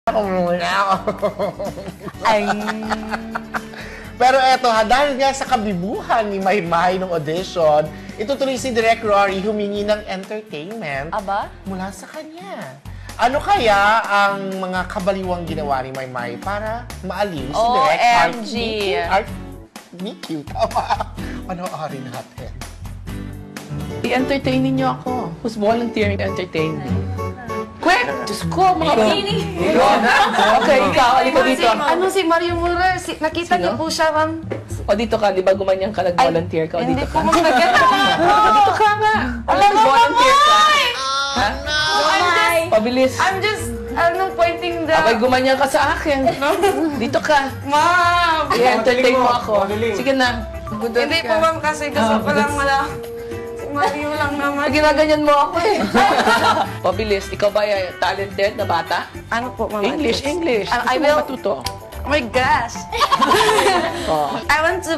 Ako muna. Ay. Pero eto ha, dahil nga sa kabibuhan ni Maymay nung audition, itutuloy si Direk Rory humingi ng entertainment mula sa kanya. Ano kaya ang mga kabaliwang ginawa ni Maymay para maaliw si Direk RBQ? Tama. Panoorin natin. I-entertainin niyo ako. Who's volunteering to entertain me? Quick! Diyos ko, mga Okay, ikaw, halika dito. Ano si Mario Murer? Nakita niyo po siya, ma'am? O dito ka, di ba gumanyan ka, nag-volunteer ka? O dito ka. Hindi po, ma'am, naganda. Dito ka nga. Nag-volunteer ka. Ha? Pabilis. I'm just, pointing the... Okay, gumanyan ka sa akin. Dito ka. Ma'am! I-entertain mo ako. Sige na. Hindi po, ma'am, kasi gusto ko lang Mario lang naman. Ginaganyan mo ako eh. Pabilis, ikaw ba talented na bata? Ano po, ma'am? English. I will matuto. Oh my gosh! I want to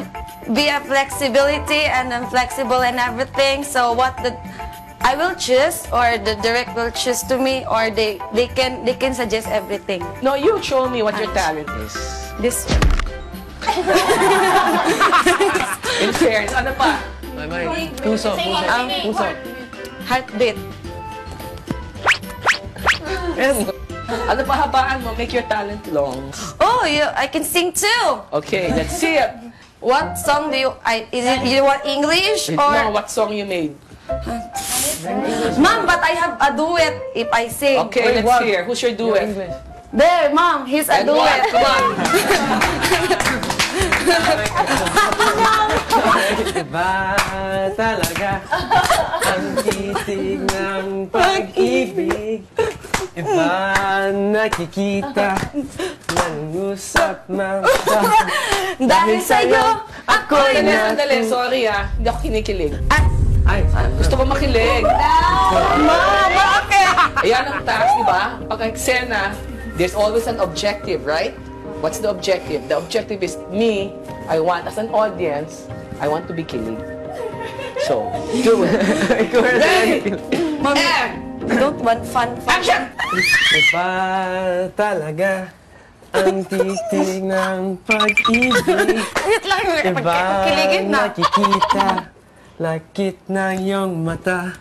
be a flexibility and I'm flexible and everything. So what I will choose or the direct will choose to me or they can suggest everything. No, you show me what your talent is. This In fairness, ano pa? Puso. Heartbeat. Ano pa habaan mo? Make your talent long. Oh, I can sing too. Okay, let's see it. What song do you? You want English or? No, what song you made? Ma'am, but I have a duet if I sing. Okay, let's hear. Who's your duet? There, ma'am, he's a duet. Come on. Iba talaga ang titig ng pag-ibig. Iba nakikita, nangusap mata. Dahil sa'yo, ako'y Sandali, sorry hindi ako kinikilig. Gusto ko makilig. bakit? Ayan ang task, di ba? Pag-eksena, there's always an objective, right? What's the objective? The objective is me, I want, as an audience, I want to be kilig. So, do it. Ready? Don't want fun. Action! Iba talaga ang titig ng pag-ibig. Wait lang, Iba kiligin na. nakikita, lakit ng iyong mata.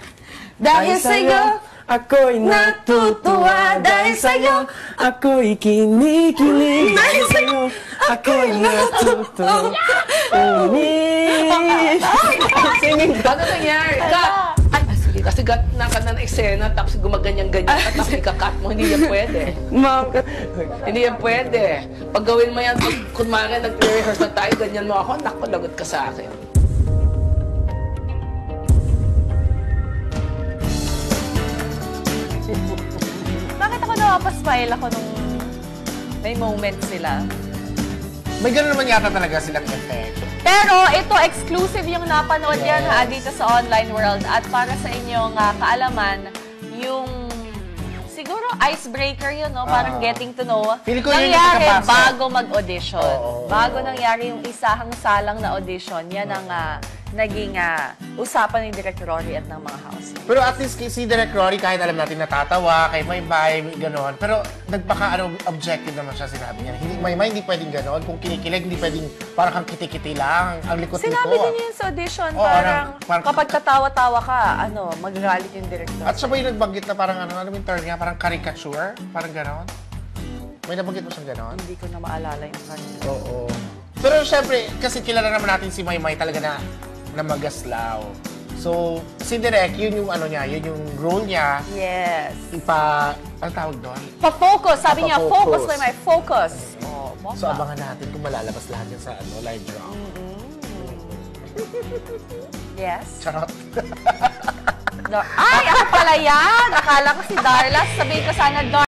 Dahil sa'yo, ako'y natutuwa. Dahil sa'yo, ako'y kinikilig. Dahil sa'yo, ako'y natutuwa. Singing ka. Ano nangyari? Cut! Sige, kasi na ka na ng eksena, tapos gumaganyan-ganyan ka, tapos ika-cut mo. Hindi yan pwede. Hindi yan pwede. Pag gawin mo yan, pag kunwari nag-rehearse na tayo, ganyan mo ako, naku, lagot ka sa akin. Bakit ako napapasmile ako nung may moment sila? May gano'n naman yata talaga silang effect. Pero ito, exclusive yung napanood yan dito sa online world. At para sa inyong kaalaman, yung siguro icebreaker yun, no? Parang getting to know. Nangyari bago mag-audition. Bago nangyari yung isahang salang na audition, yan ang naging usapan ni Direk Rory at ng mga house. Pero at least si Direk Rory, kahit alam natin natatawa, kay Maymay, gano'n. Pero objective naman siya, sinabi niya. Maymay, hindi pwedeng gano'n. Kung kinikilig, hindi pwedeng parang kang kiti-kiti lang. Ang likot-likot. Sinabi din yun sa audition, parang kapag katawa-tawa ka, magagalit yung director. At siya ba yung nagbanggit na parang ano yung term niya? Parang caricature? Parang gano'n? May nabanggit mo siyang gano'n? Hindi ko na maalala yung kanya. Oo. Pero syempre, kasi kilala naman natin si Maymay talaga na magaslaw. So, si Direk, yun yung ano niya, yun yung role niya. Yes. Ano tawag doon? Pa-focus. Sabi niya, focus, Maymay, focus. So, abangan natin kung malalabas lahat yan sa live drama. Yes. Charot. Ay, ako pala yan! Akala ko si Darla. Sabihin ko sana,